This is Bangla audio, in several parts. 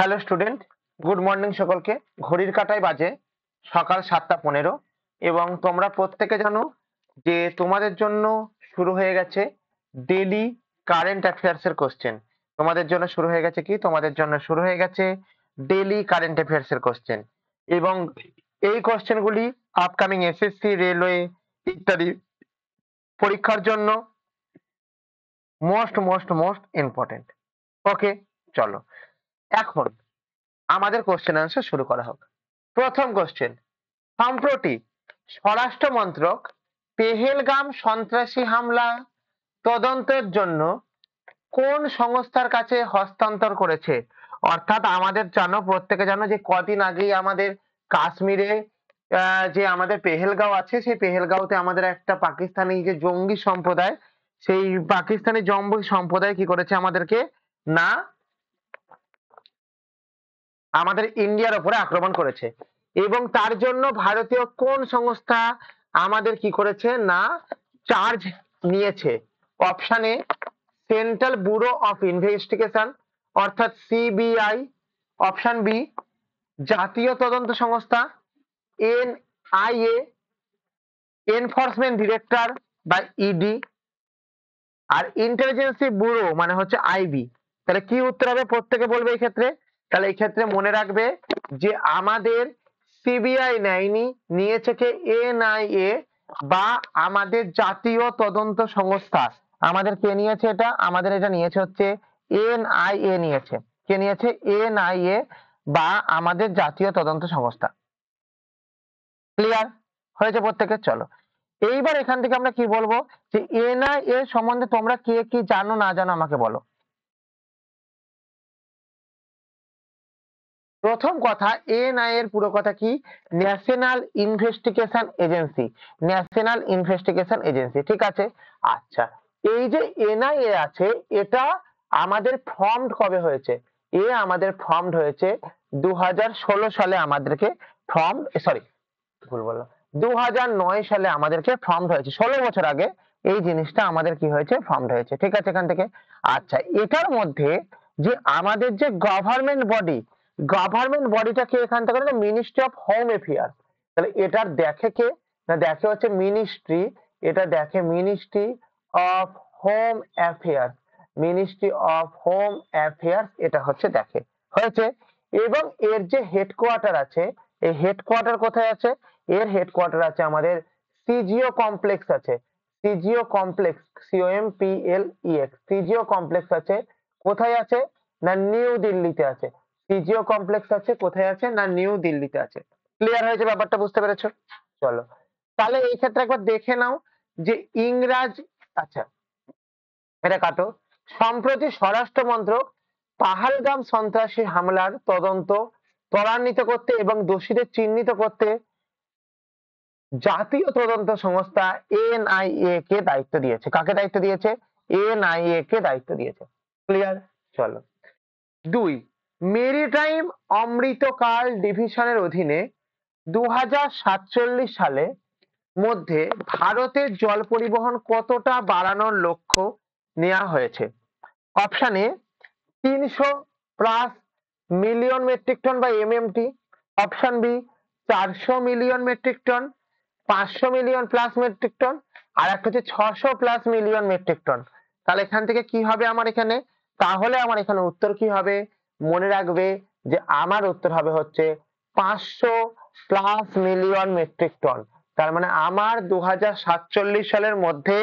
হ্যালো স্টুডেন্ট, গুড মর্নিং সকলকে। ঘড়ির কাঁটায় বাজে সকাল 7টা 15 এবং তোমরা প্রত্যেকে জানো যে তোমাদের জন্য শুরু হয়ে গেছে ডেইলি কারেন্ট অ্যাফেয়ার্স এর কোশ্চেন। তোমাদের জন্য শুরু হয়ে গেছে কি? তোমাদের জন্য শুরু হয়ে গেছে ডেইলি কারেন্ট অ্যাফেয়ার্স এর কোশ্চেন এবং এই কোশ্চেনগুলি আপকামিং এসএসসি, রেলওয়ে ইত্যাদি পরীক্ষার জন্য মোস্ট মোস্ট মোস্ট ইম্পর্টেন্ট। ওকে, চলো এখন আমাদের কোশ্চেন আনসার শুরু করা হোক। প্রথম কোশ্চেন, সম্প্রতি স্বরাষ্ট্র মন্ত্রক পেহেলগাম সন্ত্রাসী হামলা তদন্তের জন্য কোন সংস্থার কাছে হস্তান্তর করেছে? অর্থাৎ আমাদের জানো, প্রত্যেকে জানো যে কদিন আগেই আমাদের কাশ্মীরে যে আমাদের পেহেলগাঁও আছে, সেই পেহেলগাঁওতে আমাদের একটা পাকিস্তানি যে জঙ্গি সম্প্রদায়, সেই পাকিস্তানি জঙ্গি সম্প্রদায় কি করেছে আমাদেরকে না আমাদের ইন্ডিয়ার উপরে আক্রমণ করেছে এবং তার জন্য ভারতীয় কোন সংস্থা আমাদের কি করেছে না চার্জ নিয়েছে? Option a central bureau of investigation অর্থাৎ সিবিআই, অপশন বি জাতীয় তদন্ত সংস্থা এনআইএ, এনফোর্সমেন্ট ডিরেক্টর বা ইডি, আর ইন্টেলিজেন্সি ব্যুরো মানে হচ্ছে আইবি। তাহলে কি উত্তর হবে প্রত্যেকে বলবে এই ক্ষেত্রে? তাহলে এই ক্ষেত্রে মনে রাখবে যে আমাদের সিবিআই নেয়নি, নিয়েছে কে এনআইএ বা আমাদের জাতীয় তদন্ত সংস্থা। আমাদের কে নিয়েছে এটা? আমাদের এটা নিয়েছে হচ্ছে এনআইএ নিয়েছে। কে নিয়েছে? এনআইএ বা আমাদের জাতীয় তদন্ত সংস্থা। ক্লিয়ার হয়েছে প্রত্যেকে? চলো এইবার এখান থেকে আমরা কি বলবো যে এনআইএ সম্বন্ধে তোমরা কে কি জানো না জানো আমাকে বলো। প্রথম কথা, এনআইএ এর পুরো কথা কি? National investigation agency. National investigation agency, ঠিক আছে। আচ্ছা, এই যে এনআইএ আছে এটা আমাদের ফর্মড কবে হয়েছে? আমাদের ফর্মড হয়েছে 2016 সালে। আমাদেরকে ফর্ম সরি ভুল বললাম, 2009 সালে আমাদেরকে ফর্মড হয়েছে। 16 বছর আগে এই জিনিসটা আমাদের কি হয়েছে? ফর্মড হয়েছে, ঠিক আছে এখান থেকে। আচ্ছা, এটার মধ্যে যে আমাদের যে গভর্নমেন্ট বডিটাকে এখান থেকে মিনিস্ট্রি অফ হোম অ্যাফেয়ার্স। তাহলে এটার দেখে কে না? দেখে হচ্ছে মিনিস্ট্রি। এটা দেখে ministry of home affairs. Ministry of home affairs এটা হচ্ছে দেখে হয়েছে। এবং এর যে হেডকোয়ার্টার আছে, এই হেডকোয়ার্টার কোথায় আছে? এর হেডকোয়ার্টার আছে আমাদের সিজিও কমপ্লেক্স আছে। CGO complex, COMPLEX, CGO complex আছে। কোথায় আছে না? নিউ দিল্লিতে আছে। সিজিও কমপ্লেক্স আছে কোথায় আছে না? নিউ দিল্লিতে আছে। ক্লিয়ার হয়েছে ব্যাপারটা? বুঝতে পেরেছো? চলো তাহলে এই ক্ষেত্রে একবার দেখে নাও যে ইংরাজ, আচ্ছা এটা কাটো। সম্প্রতি স্বরাষ্ট্র মন্ত্রক পাহালগাম সন্ত্রাসী হামলার তদন্ত ত্বরান্বিত করতে এবং দোষীদের চিহ্নিত করতে জাতীয় তদন্ত সংস্থা এনআইএ কে দায়িত্ব দিয়েছে। কাকে দায়িত্ব দিয়েছে? এনআইএ কে দায়িত্ব দিয়েছে। ক্লিয়ার? চলো 2, মেরিটাইম অমৃতকাল ডিভিশনের অধীনে 2047 সালে মধ্যে ভারতের জল পরিবহন কতটা বাড়ানোর লক্ষ্য নেওয়া হয়েছে? Option A 300+ million metric ton বা MMT, option B 400 million metric ton, 500 million plus metric ton, আর একটা হচ্ছে 600+ মিলিয়ন মেট্রিক টন। তাহলে এখান থেকে কি হবে আমার এখানে? তাহলে আমার এখানে উত্তর কি হবে? মনে রাখবে যে আমার উত্তর হবে হচ্ছে 500+ মিলিয়ন মেট্রিক টন। তার মানে আমার 2047 সালের মধ্যে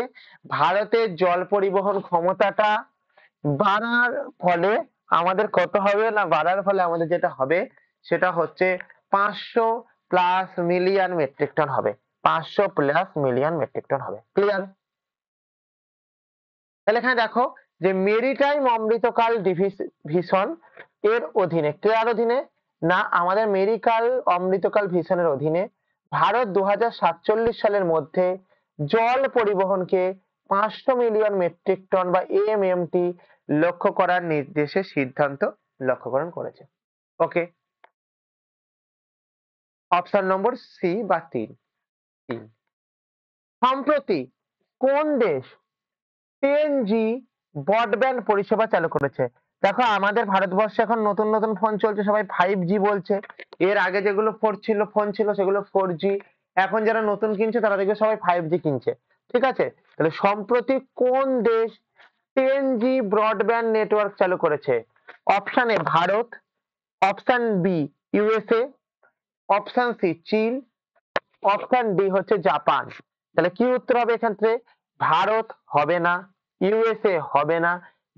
ভারতের জল পরিবহন ক্ষমতাটা বাড়ার ফলে আমাদের কত হবে না? বাড়ার ফলে আমাদের যেটা হবে সেটা হচ্ছে 500+ মিলিয়ন মেট্রিক টন হবে। 500+ মিলিয়ন মেট্রিক টন হবে। ক্লিয়ার? তাহলে এখানে দেখো যে মেরিটাইম অমৃতকাল ডিভিশন এর অধীনে, কার অধীনে না? আমাদের মেরিকাল অমৃতকাল ভিশনের অধীনে ভারত 2047 সালের মধ্যে জল পরিবহনকে 500 মিলিয়ন মেট্রিক টন বা এমএমটি লক্ষ্য করার নির্দেশে সিদ্ধান্ত লক্ষ্যকরণ করেছে। ওকে, অপশন নম্বর সি বা 3। সম্প্রতি কোন দেশ 10G ব্রডব্যান্ড পরিষেবা চালু করেছে? দেখো আমাদের ভারতবর্ষে এখন নতুন নতুন ফোন চলছে, সবাই 5G বলছে। এর আগে যেগুলো ফোন ছিল সেগুলো 4G। এখন যারা নতুন কিনছে তারা দেখবে সবাই 5G কিনছে। ঠিক আছে, তাহলে সম্প্রতি কোন দেশ 10G ব্রডব্যান্ড নেটওয়ার্ক চালু করেছে? Option A Bharat, option B USA, option C চীন, অপশন ডি হচ্ছে জাপান। তাহলে কি উত্তর হবে এক্ষেত্রে? ভারত হবে না, ইউএসএ হবে না,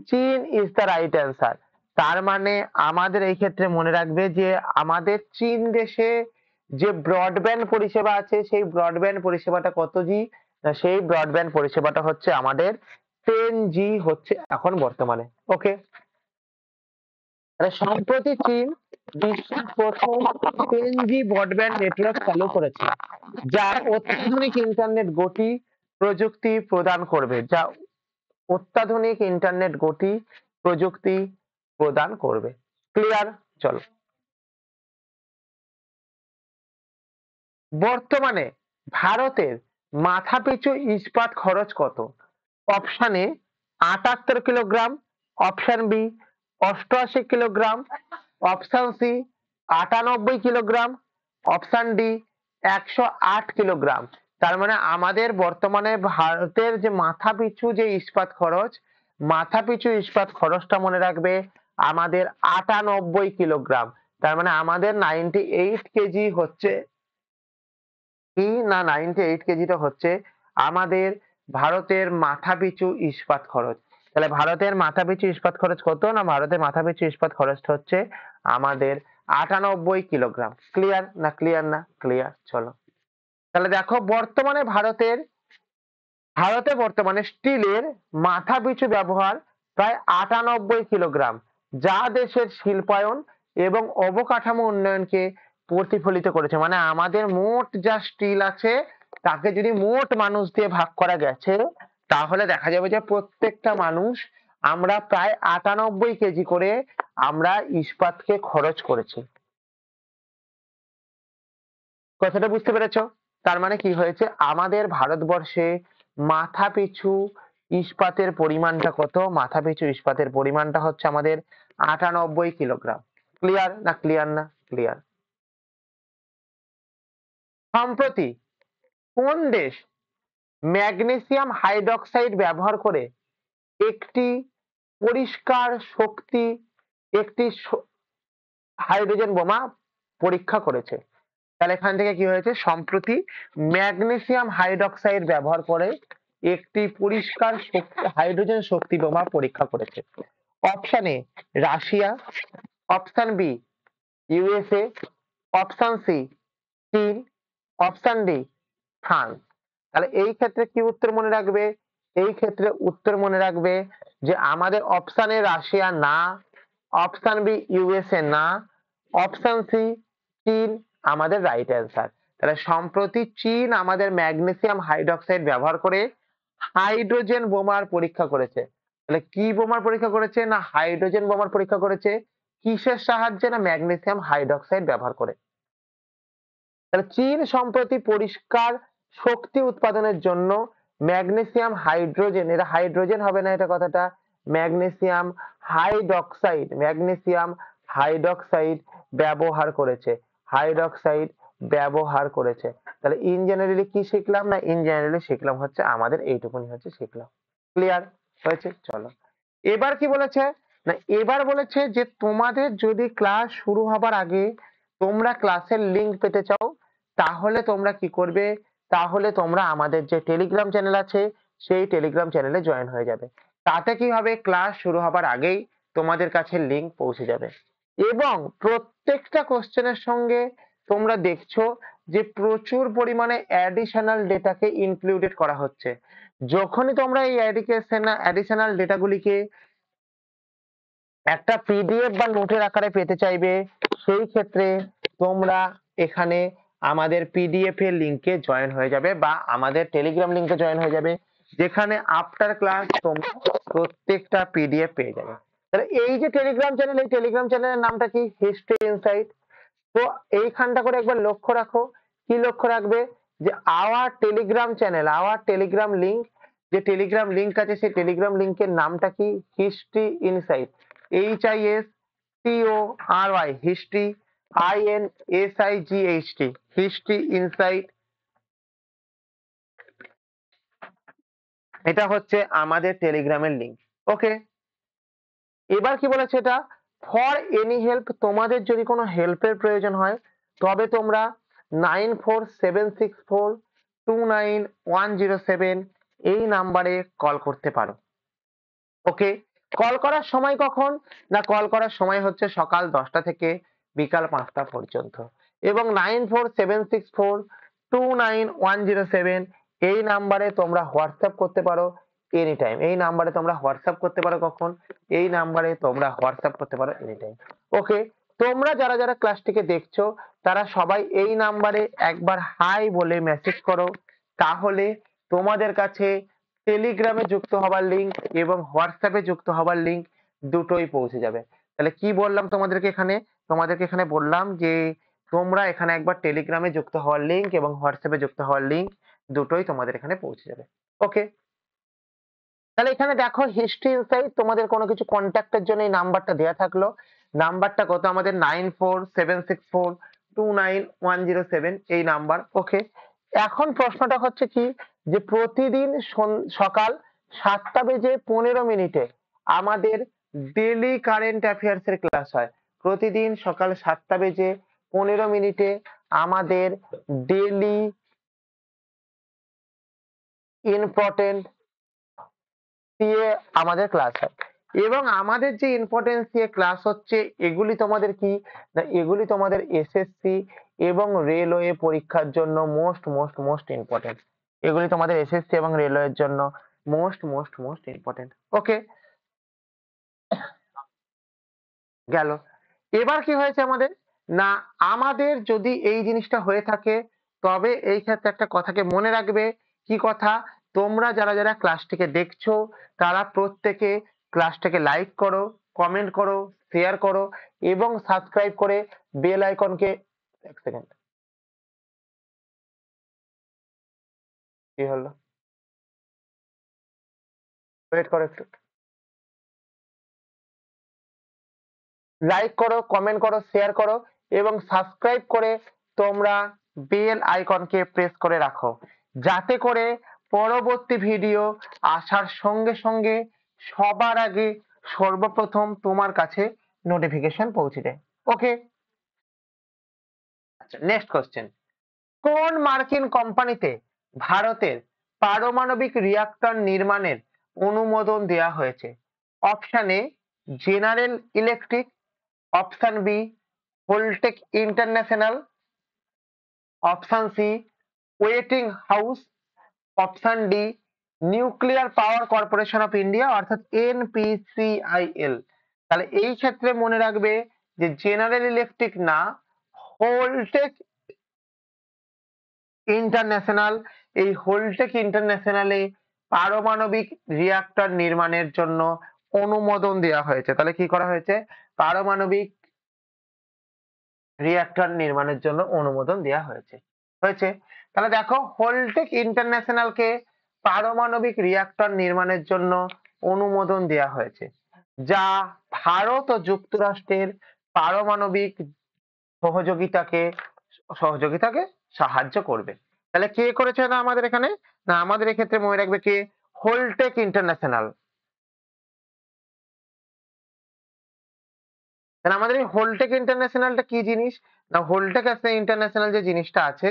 চীন ইজ দ্য রাইট অ্যান্সার। তার মানে আমাদের এই ক্ষেত্রে মনে রাখবে যে আমাদের চীন দেশে যে ব্রডব্যান্ড পরিষেবা আছে সেই ব্রডব্যান্ড পরিষেবাটা কত জি? সেই ব্রডব্যান্ড পরিষেবাটা হচ্ছে আমাদের 10G হচ্ছে এখন বর্তমানে। ওকে, তাহলে সম্প্রতি চীন বিশ্বের প্রথম 10G ব্রডব্যান্ড নেটওয়ার্ক চালু করেছে, যা অত্যাধুনিক ইন্টারনেট গতি প্রযুক্তি প্রদান করবে, যা অত্যাধুনিক ইন্টারনেট গতি প্রযুক্তি প্রদান করবে। ক্লিয়ার? চলো, বর্তমানে ভারতের মাথাপিছু ইস্পাত খরচ কত? Option A 78 kilogram, option B 88 kilogram, option C 98 kilogram, option D 108 kilogram. তার মানে আমাদের বর্তমানে ভারতের যে মাথাপিছু যে ইস্পাত খরচ, মাথাপিছু ইস্পাত খরচটা মনে রাখবে আমাদের 98 কিলোগ্রাম। তার মানে আমাদের 98 কেজি হচ্ছে কি না, 98 কেজিটা হচ্ছে আমাদের ভারতের মাথাপিছু ইস্পাত খরচ। তাহলে ভারতের মাথাপিছু ইস্পাত খরচ কত? না ভারতের মাথাপিছু ইস্পাত খরচটা হচ্ছে আমাদের 98 কিলোগ্রাম। ক্লিয়ার না ক্লিয়ার না ক্লিয়ার? চলো, তাহলে দেখো ভারতে বর্তমানে স্টিলের মাথাপিছু ব্যবহার প্রায় 98 কিলোগ্রাম, যা দেশের শিল্পায়ন এবং অবকাঠামো উন্নয়নকে প্রতিফলিত করেছে। মানে আমাদের মোট যা স্টিল আছে তাকে যদি মোট মানুষ দিয়ে ভাগ করা গেছে তাহলে দেখা যাবে যে প্রত্যেকটা মানুষ আমরা প্রায় 98 কেজি করে আমরা ইস্পাতকে খরচ করেছি। কথাটা বুঝতে পেরেছো? তার মানে কি হয়েছে, আমাদের ভারতবর্ষে মাথাপিছু ইস্পাতের পরিমাণটা কত? মাথাপিছু ইস্পাতের পরিমাণটা হচ্ছে আমাদের 98 কিলোগ্রাম। ক্লিয়ার না ক্লিয়ার না ক্লিয়ার? সম্প্রতি কোন দেশ ম্যাগনেসিয়াম হাইড্রক্সাইড ব্যবহার করে একটি পরিষ্কার শক্তি একটি হাইড্রোজেন বোমা পরীক্ষা করেছে? তাহলে এখান থেকে কি হয়েছে, সম্প্রতি ম্যাগনেসিয়াম হাইড্রক্সাইড ব্যবহার করে একটি পরিষ্কার হাইড্রোজেন শক্তি বোমা পরীক্ষা করেছে। Option A Russia, option B USA, option C চীন, অপশন ডি ফ্রান্স। তাহলে এই ক্ষেত্রে কি উত্তর মনে রাখবে? এই ক্ষেত্রে উত্তর মনে রাখবে যে আমাদের অপশন এ রাশিয়া না, অপশন বি ইউএসএ না, অপশন সি চীন আমাদের রাইট অ্যান্সার। তাহলে সম্প্রতি চীন আমাদের ম্যাগনেসিয়াম হাইড্রক্সাইড ব্যবহার করে হাইড্রোজেন বোমার পরীক্ষা করেছে। তাহলে কি বোমার পরীক্ষা করেছে? না হাইড্রোজেন বোমার পরীক্ষা করেছে। কিসের সাহায্যে? না ম্যাগনেসিয়াম হাইড্রক্সাইড ব্যবহার করে। তাহলে চীন সম্প্রতি পরিষ্কার শক্তি উৎপাদনের জন্য ম্যাগনেসিয়াম হাইড্রোজেন, এটা হাইড্রোজেন হবে না, এটা কথাটা ম্যাগনেসিয়াম হাইড্রক্সাইড ব্যবহার করেছে, হাইড্রক্সাইড ব্যবহার করেছে। তাহলে ইন জেনারেলি কি শিখলাম? না ইন জেনারেলি শিখলাম হচ্ছে আমাদের এইটুকুনি হচ্ছে শিখলাম। ক্লিয়ার হয়েছে? চলো, এবার কি বলেছে, না এবার বলেছে যে তোমাদের যদি ক্লাস শুরু হবার আগে তোমরা ক্লাসের লিংক পেতে চাও তাহলে তোমরা কি করবে, তাহলে তোমরা আমাদের যে টেলিগ্রাম চ্যানেল আছে সেই টেলিগ্রাম চ্যানেলে জয়েন হয়ে যাবে। তাতে কি হবে, ক্লাস শুরু হবার আগেই তোমাদের কাছে লিংক পৌঁছে যাবে এবং প্রত্যেকটা কোশ্চেনের সঙ্গে তোমরা দেখছো যে প্রচুর পরিমাণে অ্যাডিশনাল ডেটাকে ইনক্লুডেড করা হচ্ছে। যখনই তোমরা এই অ্যাডিশনাল ডেটাগুলিকে একটা পিডিএফ বা নোটের আকারে পেতে চাইবে সেই ক্ষেত্রে তোমরা এখানে আমাদের পিডিএফ এর লিংকে জয়েন হয়ে যাবে বা আমাদের টেলিগ্রাম লিংকে জয়েন হয়ে যাবে, যেখানে আফটার ক্লাস তোমরা প্রত্যেকটা পিডিএফ পেয়ে যাবে। তাহলে এই যে টেলিগ্রাম চ্যানেল, এই টেলিগ্রাম চ্যানেলের নামটা কি? History insight. তো এইখানটা করে একবার লক্ষ্য রাখো, কি লক্ষ্য রাখবে, যে hour Telegram channel, hour Telegram link, যে টেলিগ্রাম লিংক আছে সেই টেলিগ্রাম লিংকের নামটা কি? History insight. HISTORY history, INSIGHT history insight. এটা হচ্ছে আমাদের টেলিগ্রামের লিঙ্ক। ওকে, এবার কি বলেছে এটা, ফর এনি হেল্প, তোমাদের যদি কোনো হেল্পের প্রয়োজন হয় তবে তোমরা 9476429107 এই নাম্বারে কল করতে পারো। ওকে, কল করার সময় কখন না, কল করার সময় হচ্ছে সকাল 10টা থেকে বিকাল 5টা পর্যন্ত, এবং 9476429107 এই নাম্বারে তোমরা হোয়াটসঅ্যাপ করতে পারো এনি টাইম। এই নাম্বারে তোমরা হোয়াটসঅ্যাপ করতে পারো কখন, এই নাম্বারে তোমরা হোয়াটসঅ্যাপ করতে পারো এনি টাইম। ওকে, তোমরা যারা যারা ক্লাসটিকে দেখছো তারা সবাই এই নাম্বারে একবার হাই বলে মেসেজ করো, তাহলে তোমাদের কাছে টেলিগ্রামে যুক্ত হবার লিঙ্ক এবং হোয়াটসঅ্যাপে যুক্ত হবার লিঙ্ক দুটোই পৌঁছে যাবে। তাহলে কি বললাম তোমাদেরকে এখানে, তোমাদেরকে এখানে বললাম যে তোমরা এখানে একবার টেলিগ্রামে যুক্ত হওয়ার লিঙ্ক এবং হোয়াটসঅ্যাপে যুক্ত হওয়ার লিঙ্ক দুটোই তোমাদের এখানে পৌঁছে যাবে। ওকে, তাহলে এখানে দেখো হিস্ট্রি ইনসাইট, তোমাদের কোনো কিছু কন্ট্যাক্টের জন্য এই নাম্বারটা দেওয়া থাকলো। নাম্বারটা কত আমাদের, 9476429107 এই নাম্বার। ওকে, এখন প্রশ্নটা হচ্ছে কি, যে প্রতিদিন সকাল 7:15 আমাদের ডেলি কারেন্ট অ্যাফেয়ার্স এর ক্লাস হয়। প্রতিদিন সকাল 7:15 আমাদের ডেলি ইম্পর্টেন্ট দিয়ে আমাদের ক্লাস হয়, এবং আমাদের যে ইম্পর্টেন্স দিয়ে ক্লাস হচ্ছে এগুলি তোমাদের কি না, এগুলি তোমাদের এসএসসি এবং রেলওয়ে পরীক্ষার জন্য মোস্ট মোস্ট মোস্ট ইম্পর্টেন্ট। এগুলি তোমাদের এসএসসি এবং রেলওয়ের জন্য মোস্ট মোস্ট মোস্ট ইম্পর্টেন্ট। ওকে, গেল। এবার কি হয়েছে আমাদের না, আমাদের যদি এই জিনিসটা হয়ে থাকে তবে এই ক্ষেত্রে একটা কথাকে মনে রাখবে। কি কথা, তোমরা যারা যারা ক্লাসটিকে দেখছো তারা প্রত্যেকে ক্লাসটাকে লাইক করো, কমেন্ট করো, শেয়ার করো এবং সাবস্ক্রাইব করে বেল আইকনকে, এক সেকেন্ড, কি হলো, ওয়েট করো একটু, লাইক করো, কমেন্ট করো, শেয়ার করো এবং সাবস্ক্রাইব করে তোমরা বেল আইকনকে প্রেস করে রাখো, যাতে করে পরবর্তী ভিডিও আসার সঙ্গে সঙ্গে সবার আগে সর্বপ্রথম তোমার কাছে নোটিফিকেশন পৌঁছে যায়। ওকে, আচ্ছা, নেক্সট কোশ্চেন, কোন মার্কিন কোম্পানিতে ভারতের পারমাণবিক রিঅ্যাক্টর নির্মাণের অনুমোদন দেওয়া হয়েছে? Option A General Electric, option B Holtec International, option C Westinghouse, option D Nuclear Power Corporation of India অর্থাৎ NPCIL। তাহলে এই ক্ষেত্রে মনে রাখবে যে জেনারেল ইলেকট্রিক না, হোলটেক ইন্টারন্যাশনাল। এই হোলটেক ইন্টারন্যাশনালে পারমাণবিক রিঅ্যাক্টর নির্মাণের জন্য অনুমোদন দেওয়া হয়েছে। তাহলে কি করা হয়েছে, পারমাণবিক রিঅ্যাক্টর নির্মাণের জন্য অনুমোদন দেওয়া হয়েছে। হয়েছে, তাহলে দেখো হোলটেক ইন্টারন্যাশনালকে পারমাণবিক রিঅ্যাক্টর নির্মাণের জন্য অনুমোদন দেওয়া হয়েছে, যা ভারত ও যুক্তরাষ্ট্রের পারমাণবিক সহযোগিতাকে সহযোগিতাকে সাহায্য করবে। তাহলে কে করেছে না আমাদের এখানে, না আমাদের এক্ষেত্রে মনে রাখবে কে, হোলটেক ইন্টারন্যাশনাল। তাহলে আমাদের এই হোলটেক ইন্টারন্যাশনালটা কি জিনিস, না হোলটেক ইন্টারন্যাশনাল যে জিনিসটা আছে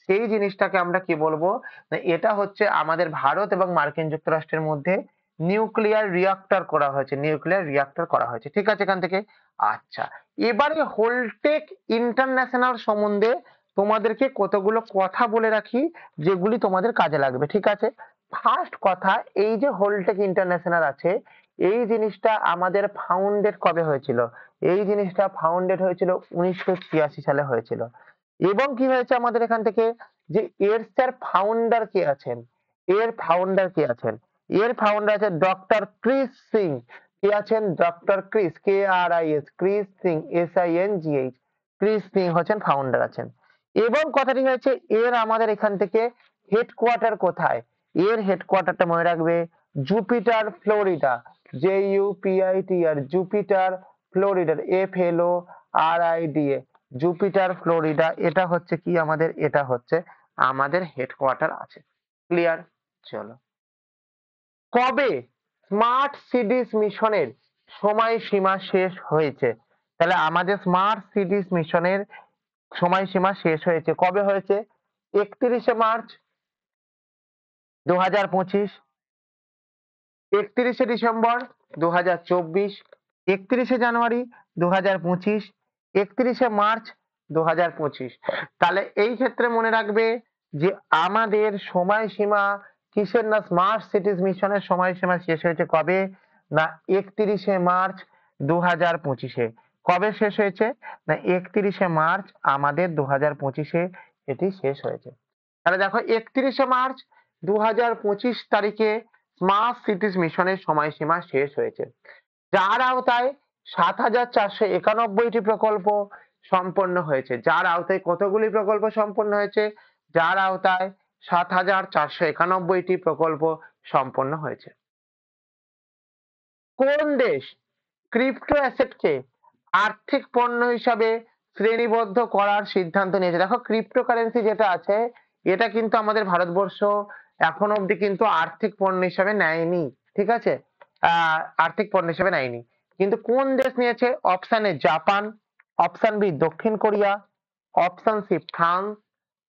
সেই জিনিসটাকে আমরা কি বলবো, না এটা হচ্ছে আমাদের ভারত এবং মার্কিন যুক্তরাষ্ট্রের মধ্যে নিউক্লিয়ার রিঅ্যাক্টর করা হয়েছে, নিউক্লিয়ার রিঅ্যাক্টর করা হয়েছে। ঠিক আছে এখান থেকে। আচ্ছা, এবারে হোলটেক ইন্টারন্যাশনাল সম্বন্ধে তোমাদেরকে কতগুলো কথা বলে রাখি যেগুলি তোমাদের কাজে লাগবে। ঠিক আছে, ফার্স্ট কথা, এই যে হোলটেক ইন্টারন্যাশনাল আছে এই জিনিসটা আমাদের ফাউন্ডেড কবে হয়েছিল, এই জিনিসটা ফাউন্ডেড হয়েছিল 1986 সালে হয়েছিল। এবং কি হয়েছে আমাদের এখান থেকে, যে এর স্যার ফাউন্ডার কে আছেন, এর ফাউন্ডার কে আছেন, এর ফাউন্ডার আছে ডক্টর ক্রিস সিং। কে আছেন, doctor Chris, KRIS, Chris Singh, SINGH, Chris Singh হচ্ছেন ফাউন্ডার আছেন। এবং কথাটি হয়েছে এর আমাদের এখান থেকে হেডকোয়ার্টার কোথায়, এর হেডকোয়ার্টারটা মনে রাখবে Jupiter, Florida. JUPITR, Jupiter Florida, FLORIDA, Jupiter Florida, এটা হচ্ছে কি আমাদের, এটা হচ্ছে আমাদের হেডকোয়ার্টার আছে। ক্লিয়ার? চলো, কবে স্মার্ট সিটিজ মিশনের সময়সীমা শেষ হয়েছে? তাহলে আমাদের স্মার্ট সিটিজ মিশনের সময়সীমা শেষ হয়েছে কবে হয়েছে? 31শে মার্চ 2025, 31শে ডিসেম্বর 2024, 31শে জানুয়ারি 2025, 31শে মার্চ 2025। তাহলে এই ক্ষেত্রে মনে রাখবে যে আমাদের সময়সীমা কিসের, না স্মার্ট সিটিজ মিশনের সময়সীমা শেষ হয়েছে কবে, না 31শে মার্চ 2025-এ। কবে শেষ হয়েছে? না 31শে মার্চ আমাদের 2025-এ এটি শেষ হয়েছে। তাহলে দেখো 31শে মার্চ 2025 তারিখে স্মার্ট সিটিজ মিশনের সময়সীমা শেষ হয়েছে, যার আওতায় ৭,৪৯১টি প্রকল্প সম্পন্ন হয়েছে। যার আওতায় কতগুলি প্রকল্প সম্পন্ন হয়েছে? যার আওতায় ৭,৪৯১টি প্রকল্প সম্পন্ন হয়েছে। কোন দেশ ক্রিপ্টো অ্যাসেটকে আর্থিক পণ্য হিসাবে শ্রেণীবদ্ধ করার সিদ্ধান্ত নিয়েছে? দেখো ক্রিপ্টোকারেন্সি যেটা আছে এটা কিন্তু আমাদের ভারতবর্ষ এখন অবধি কিন্তু আর্থিক পণ্য হিসাবে নেয়নি, ঠিক আছে? আর্থিক পণ্য হিসাবে নেয়নি, কিন্তু কোন দেশ নিয়েছে? Option A Japan, option B দক্ষিণ Korea, option C France,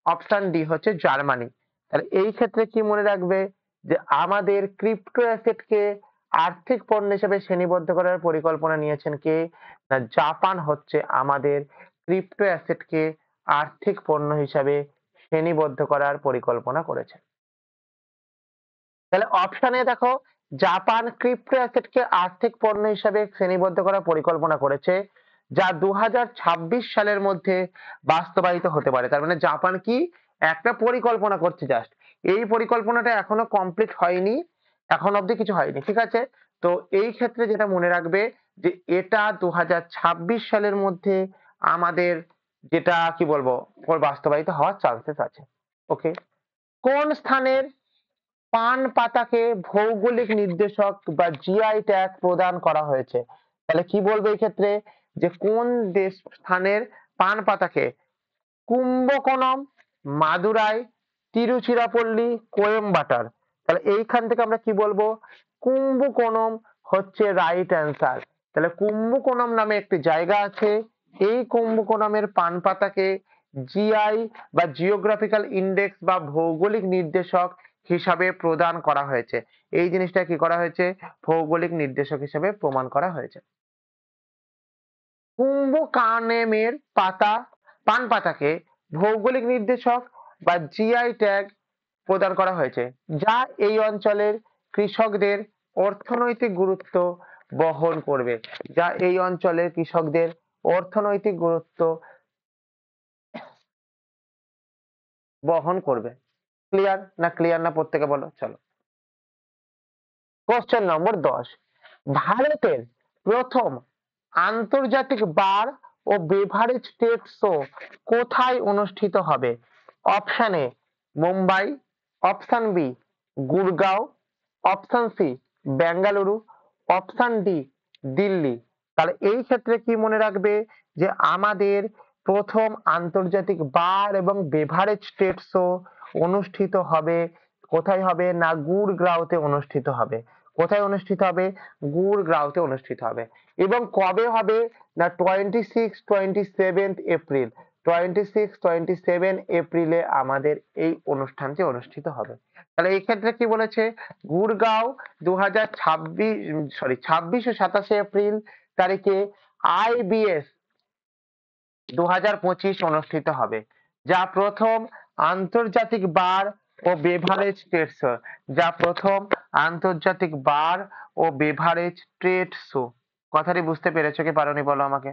option D হচ্ছে জার্মানি। তাহলে এই ক্ষেত্রে কি মনে রাখবে যে আমাদের ক্রিপ্টো অ্যাসেটকে আর্থিক পণ্য হিসেবে শ্রেণীবদ্ধ করার পরিকল্পনা নিয়েছেন কে? না জাপান হচ্ছে আমাদের ক্রিপ্টো অ্যাসেটকে আর্থিক পণ্য হিসাবে শ্রেণীবদ্ধ করার পরিকল্পনা করেছে। তাহলে অপশনে দেখো জাপান ক্রিপ্টো অ্যাসেটকে আর্থিক পণ্য হিসাবে শ্রেণীবদ্ধ করার পরিকল্পনা করেছে, যা 2026 সালের মধ্যে বাস্তবায়িত হতে পারে। তার মানে জাপান কি একটা পরিকল্পনা করছে জাস্ট, এই পরিকল্পনাটা এখনো কমপ্লিট হয়নি, এখন অবধি কিছু হয়নি, ঠিক আছে? তো এই ক্ষেত্রে যেটা মনে রাখবে যে এটা 2026 সালের মধ্যে আমাদের যেটা কি বলবো বাস্তবায়িত হওয়ার চান্সেস আছে। ওকে, কোন স্থানের পান পাতাকে ভৌগোলিক নির্দেশক বা জিআই ট্যাগ প্রদান করা হয়েছে? তাহলে কি বলবো এই ক্ষেত্রে যে কোন দেশ স্থানের পান পাতাকে কুম্ভকোণম, মাদুরাই, তিরুচিরাপল্লী, কোয়েম্বাটার। তাহলে এইখান থেকে আমরা কি বলবো? কুম্ভকোণম হচ্ছে রাইট অ্যান্সার। তাহলে কুম্ভকোণম নামে একটি জায়গা আছে, এই কুম্ভকোণমের পান পাতাকে জিআই বা জিওগ্রাফিক্যাল ইন্ডেক্স বা ভৌগোলিক নির্দেশক হিসাবে প্রদান করা হয়েছে। এই জিনিসটা কি করা হয়েছে? ভৌগোলিক নির্দেশক হিসাবে প্রমাণ করা হয়েছে। কুম্ভকানেমের পান পাতাকে ভৌগোলিক নির্দেশক বা জিআই ট্যাগ প্রদান করা হয়েছে, যা এই অঞ্চলের কৃষকদের অর্থনৈতিক গুরুত্ব বহন করবে, যা এই অঞ্চলের কৃষকদের অর্থনৈতিক গুরুত্ব বহন করবে। ক্লিয়ার না? ক্লিয়ার না প্রত্যেকে বলো। চলো, কোশ্চেন নম্বর 10, ভারতের প্রথম আন্তর্জাতিক বার ও বেভারেজ ট্রেড শো কোথায় অনুষ্ঠিত হবে? Option A Mumbai, option B Gurgaon, option C Bengaluru, option D Delhi. তাহলে এই ক্ষেত্রে কি মনে রাখবে যে আমাদের প্রথম আন্তর্জাতিক বার এবং বেভারেজ ট্রেড শো অনুষ্ঠিত হবে কোথায় হবে? না গুরগাঁওতে অনুষ্ঠিত হবে। কোথায় অনুষ্ঠিত হবে? গুরগাঁওতে অনুষ্ঠিত হবে। এবং কবে হবে? না 26-27 এপ্রিল, 26-27 এপ্রিলে আমাদের এই অনুষ্ঠানটি অনুষ্ঠিত হবে। তাহলে এই ক্ষেত্রে কি বলেছে? গুরগাঁও 26 ও 27 এপ্রিল তারিখে IBS 2025 অনুষ্ঠিত হবে, যা প্রথম আন্তর্জাতিক বার ও বেভারেজ ট্রেড শো, যা প্রথম আন্তর্জাতিক বার ও বেভারেজ ট্রেড শো। কথাটি বুঝতে পেরেছো কি পারোনি বলো আমাকে?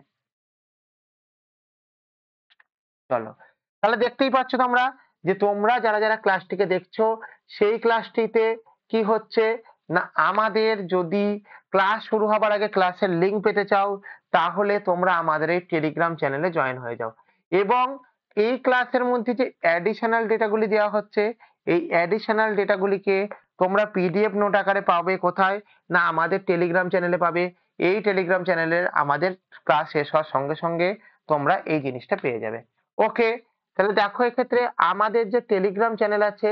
চলো, তাহলে দেখতেই পাচ্ছ তোমরা যে তোমরা যারা যারা ক্লাসটিকে দেখছো সেই ক্লাসটিতে কি হচ্ছে না আমাদের যদি ক্লাস শুরু হবার আগে ক্লাসের লিংক পেতে চাও তাহলে তোমরা আমাদের এই টেলিগ্রাম চ্যানেলে জয়েন হয়ে যাও, এবং এই ক্লাসের মধ্যে যে অ্যাডিশনাল ডেটাগুলি দেওয়া হচ্ছে এই অ্যাডিশনাল ডেটাগুলিকে তোমরা পিডিএফ নোট আকারে পাবে কোথায়, না আমাদের টেলিগ্রাম চ্যানেলে পাবে। এই টেলিগ্রাম চ্যানেলের আমাদের ক্লাস শেষ হওয়ার সঙ্গে সঙ্গে তোমরা এই জিনিসটা পেয়ে যাবে। ওকে, তাহলে দেখো এক্ষেত্রে আমাদের যে টেলিগ্রাম চ্যানেল আছে,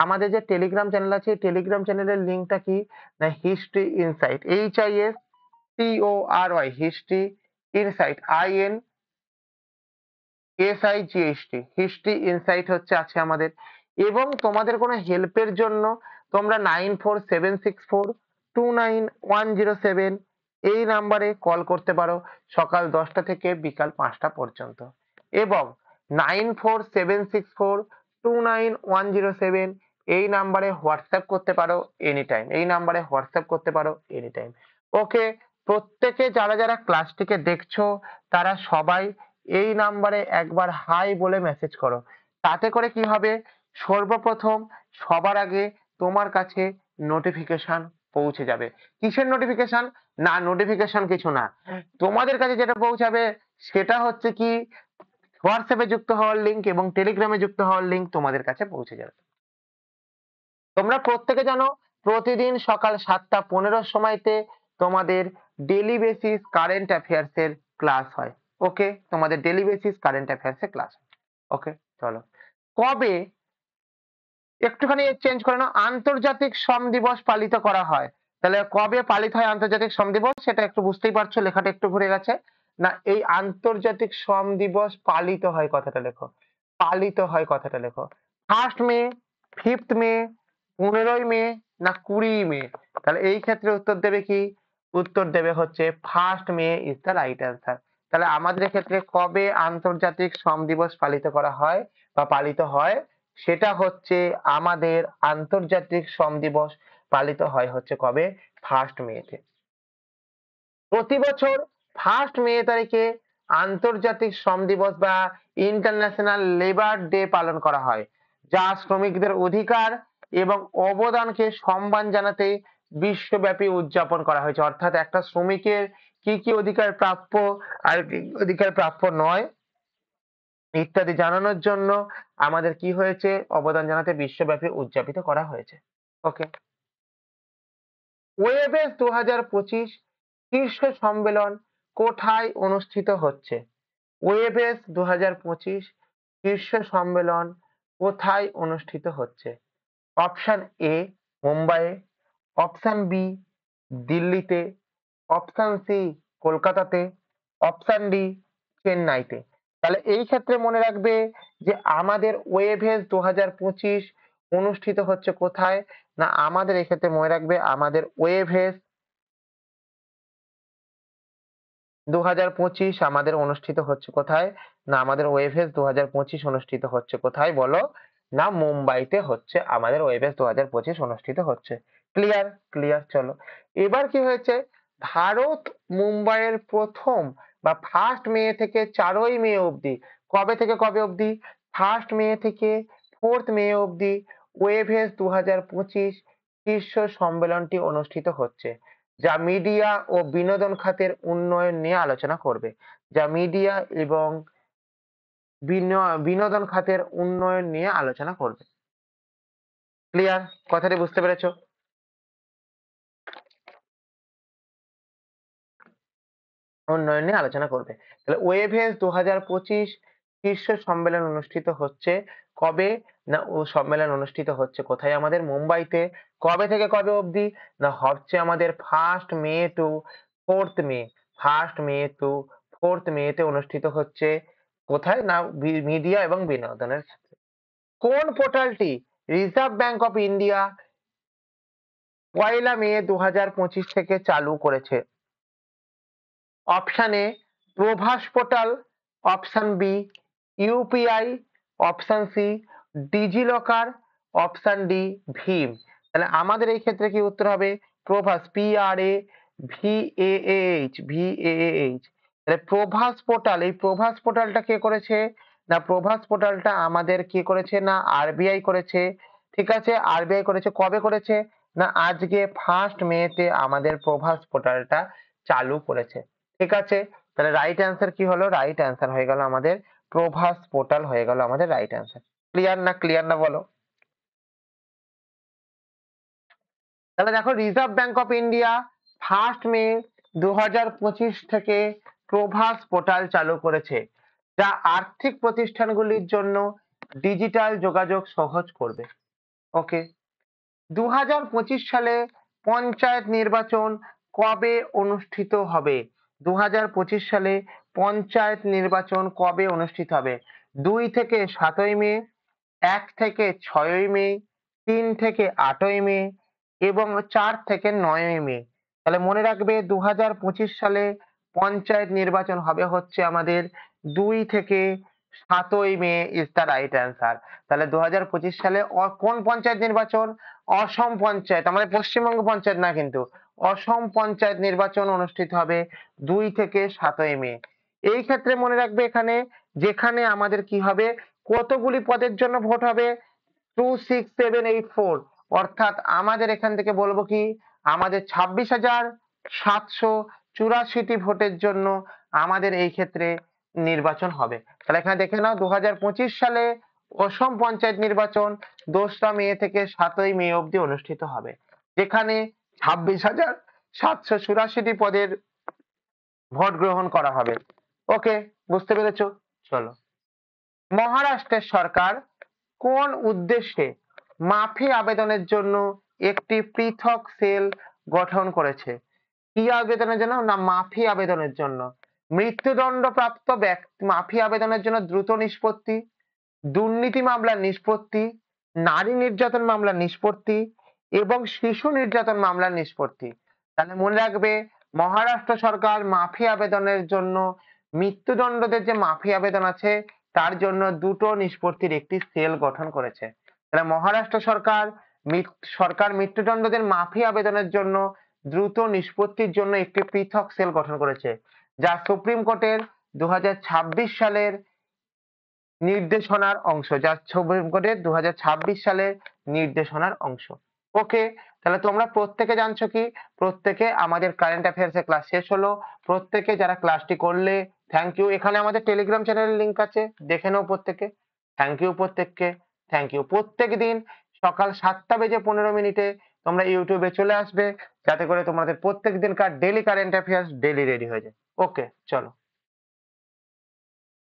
আমাদের যে টেলিগ্রাম চ্যানেল আছে, টেলিগ্রাম চ্যানেলের লিঙ্কটা কি, না history insight, HISTORY, history insight, INSIGHT, history insight হচ্ছে আছে আমাদের। এবং তোমাদের কোনো হেল্পের জন্য তোমরা 9476429107 এই নাম্বারে কল করতে পারো সকাল 10টা থেকে বিকাল 5টা পর্যন্ত, এবং 9476429107 এই নাম্বারে হোয়াটসঅ্যাপ করতে পারো এনি টাইম, এই নাম্বারে হোয়াটসঅ্যাপ করতে পারো এনি টাইম। ওকে, প্রত্যেকে যারা যারা ক্লাসটিকে দেখছো তারা সবাই এই নাম্বারে একবার হাই বলে মেসেজ করো। তাতে করে কি হবে, সর্বপ্রথম সবার আগে তোমার কাছে নোটিফিকেশন পৌঁছে যাবে। কিসের নোটিফিকেশন, না নোটিফিকেশন কিছু না, তোমাদের কাছে যেটা পৌঁছাবে সেটা হচ্ছে কি হোয়াটসঅ্যাপে যুক্ত হওয়ার লিঙ্ক এবং টেলিগ্রামে যুক্ত হওয়ার লিঙ্ক তোমাদের কাছে পৌঁছে যাবে। তোমরা প্রত্যেকে জানো প্রতিদিন সকাল 7টা 15 সময়তে তোমাদের ডেলি বেসিস কারেন্ট অ্যাফেয়ার্স এর ক্লাস হয়। ওকে, তোমাদের ডেলি বেসিস কারেন্ট অ্যাফেয়ার্স এর ক্লাস। ওকে, চলো কবে একটুখানি চেঞ্জ করে নাও, আন্তর্জাতিক শ্রম দিবস পালিত করা হয়। তাহলে কবে পালিত হয় আন্তর্জাতিক শ্রম দিবস, সেটা একটু বুঝতেই পারছো, লেখাটা একটু ঘুরে গেছে। না এই আন্তর্জাতিক শ্রম দিবস পালিত হয় কথাটা লেখো, পালিত হয় কথাটা লেখো। 1 মে, 5 মে, 15 মে, না 20 মে? তাহলে এই ক্ষেত্রে উত্তর দেবে কি, উত্তর দেবে হচ্ছে 1 মে ইজ দ্য রাইট অ্যান্সার। তাহলে আমাদের ক্ষেত্রে কবে আন্তর্জাতিক শ্রম দিবস পালিত করা হয় বা পালিত হয়, সেটা হচ্ছে আমাদের আন্তর্জাতিক শ্রম দিবস পালিত হয় হচ্ছে কবে, 1 মে তে। প্রতি বছর 1 মে তারিখে আন্তর্জাতিক শ্রম দিবস বা ইন্টারন্যাশনাল লেবার ডে পালন করা হয়, যা শ্রমিকদের অধিকার এবং অবদানকে সম্মান জানাতে বিশ্বব্যাপী উদযাপন করা হয়েছে। অর্থাৎ একটা শ্রমিকের কি কি অধিকার প্রাপ্য আর কি অধিকার প্রাপ্য নয় ইত্যাদি জানানোর জন্য আমাদের কি হয়েছে, অবদান জানাতে বিশ্বব্যাপী উদযাপিত করা হয়েছে। ওকে, ওয়েবেস 2025 শীর্ষ সম্মেলন কোথায় অনুষ্ঠিত হচ্ছে? ওয়েবেস 2025 শীর্ষ সম্মেলন কোথায় অনুষ্ঠিত হচ্ছে? অপশন এ মুম্বাইয়ে, অপশন বি দিল্লিতে, অপশন সি কলকাতাতে, অপশন ডি চেন্নাইতে। তাহলে এই ক্ষেত্রে মনে রাখবে যে আমাদের ওয়েভেস 2025 অনুষ্ঠিত হচ্ছে কোথায়, না আমাদের এক্ষেত্রে মনে রাখবে আমাদের ওয়েভেস 2025 আমাদের অনুষ্ঠিত হচ্ছে কোথায়, না আমাদের ওয়েভেস 2025 অনুষ্ঠিত হচ্ছে কোথায় বলো, না মুম্বাইতে হচ্ছে আমাদের ওয়েভেস 2025 অনুষ্ঠিত হচ্ছে। Clear, clear. চলো এবার কি হয়েছে, ভারত মুম্বাইয়ের প্রথম বা 1 মে থেকে 4 মে অবধি, কবে থেকে কবে অবধি, 1 মে থেকে 4 মে অবধি ওয়েভেস 2025 শীর্ষ সম্মেলনটি অনুষ্ঠিত হচ্ছে, যা মিডিয়া ও বিনোদন খাতের উন্নয়ন নিয়ে আলোচনা করবে, যা মিডিয়া এবং বিনোদন খাতের উন্নয়ন নিয়ে আলোচনা করবে। ক্লিয়ার, কথাটি বুঝতে পেরেছো? উন্নয়ন নিয়ে আলোচনা করবে। তাহলে ওয়েভেস 2025 শীর্ষ সম্মেলন অনুষ্ঠিত হচ্ছে কবে, না ও সম্মেলন অনুষ্ঠিত হচ্ছে কোথায়, আমাদের মুম্বাইতে। কবে থেকে কবে অবধি, না হচ্ছে আমাদের 1 মে টু 4 মে, 1 মে তে অনুষ্ঠিত হচ্ছে কোথায়, না মিডিয়া এবং বিনোদনের ক্ষেত্রে। কোন পোর্টালটি রিজার্ভ ব্যাংক অফ ইন্ডিয়া 1 মে 2025 থেকে চালু করেছে? Option A Pravaah portal, option B UPI, option C DigiLocker, option D ভীম। তাহলে আমাদের এই ক্ষেত্রে কি উত্তর হবে, প্রভাস, PRAVAAH। তাহলে প্রভাস পোর্টাল, এই প্রভাস পোর্টালটা কে করেছে, না প্রভাস পোর্টালটা আমাদের কে করেছে, না আরবিআই করেছে। ঠিক আছে, আরবিআই করেছে। কবে করেছে, না আজকে 1 মে তে আমাদের প্রভাস পোর্টালটা চালু করেছে। ঠিক আছে, তাহলে রাইট অ্যান্সার কি হলো, রাইট অ্যান্সার হয়ে গেল আমাদের প্রভাস পোর্টাল হয়ে গেল আমাদের রাইট অ্যান্সার। ক্লিয়ার না, ক্লিয়ার না বলো? তাহলে দেখো রিজার্ভ ব্যাংক অফ ইন্ডিয়া 1 মে 2025 থেকে প্রভাস পোর্টাল চালু করেছে, যা আর্থিক প্রতিষ্ঠানগুলির জন্য ডিজিটাল যোগাযোগ সহজ করবে। ওকে, 2025 সালে পঞ্চায়েত নির্বাচন কবে অনুষ্ঠিত হবে? 2025 সালে পঞ্চায়েত নির্বাচন কবে অনুষ্ঠিত হবে? 2 থেকে 7ই মে, 1 থেকে 6ই মে, 3 থেকে 8ই মে এবং 4 থেকে 9ই মে। তাহলে মনে রাখবে 2025 সালে পঞ্চায়েত নির্বাচন হবে হচ্ছে আমাদের 2 থেকে 7ই মে ইজ দ্য রাইট অ্যান্সার। তাহলে 2025 সালে কোন পঞ্চায়েত নির্বাচন? অসম পঞ্চায়েত, আমাদের পশ্চিমবঙ্গ পঞ্চায়েত না কিন্তু, অসম পঞ্চায়েত নির্বাচন অনুষ্ঠিত হবে 2 থেকে 7ই মে। এই ক্ষেত্রে মনে রাখবে এখানে যেখানে আমাদের কি হবে, কতগুলি পদের জন্য ভোট হবে? 26784, অর্থাৎ আমাদের এখান থেকে বলবো কি আমাদের 26,784টি ভোটের জন্য আমাদের এই ক্ষেত্রে নির্বাচন হবে। তাহলে এখানে দেখে নাও 2025 সালে অসম পঞ্চায়েত নির্বাচন 2রা মে থেকে 7ই মে অবধি অনুষ্ঠিত হবে, যেখানে 26,784টি পদের ভোট গ্রহণ করা হবে। ওকে, বুঝতে পেরেছো? চলো, মহারাষ্ট্রের সরকার কোন উদ্দেশ্যে মাফি আবেদনের জন্য একটি পৃথক সেল গঠন করেছে? কি আবেদনের জন্য? না, মাফি আবেদনের জন্য। মৃত্যুদণ্ডপ্রাপ্ত ব্যক্তি মাফি আবেদনের জন্য দ্রুত নিষ্পত্তি, দুর্নীতি মামলার নিষ্পত্তি, নারী নির্যাতন মামলার নিষ্পত্তি এবং শিশু নির্যাতন মামলার নিষ্পত্তি। তাহলে মনে রাখবে মহারাষ্ট্র সরকার মাফি আবেদনের জন্য, মৃত্যুদণ্ডদের যে মাফি আবেদন আছে তার জন্য দুটো নিষ্পত্তির একটি সেল গঠন করেছে। তাহলে মহারাষ্ট্র সরকার মৃত্যুদণ্ডদের মাফি আবেদনের জন্য দ্রুত নিষ্পত্তির জন্য একটি পৃথক সেল গঠন করেছে, যা সুপ্রিম কোর্টের 2026 সালের নির্দেশনার অংশ, যা সুপ্রিম কোর্টের 2026 সালের নির্দেশনার অংশ। ওকে, তাহলে তোমরা প্রত্যেকে জানছো কি, প্রত্যেকে আমাদের কারেন্ট অ্যাফেয়ার্স এর ক্লাস শেষ হলো। প্রত্যেকে যারা ক্লাসটি করলে থ্যাংক ইউ। এখানে আমাদের টেলিগ্রাম চ্যানেলের লিংক আছে, দেখে নাও প্রত্যেকে। থ্যাংক ইউ প্রত্যেককে, থ্যাংক ইউ। প্রত্যেক দিন সকাল 7:15 তোমরা ইউটিউবে চলে আসবে, যাতে করে তোমাদের প্রত্যেক দিনকার daily current affairs daily ready হয়ে যায়। ওকে, চলো।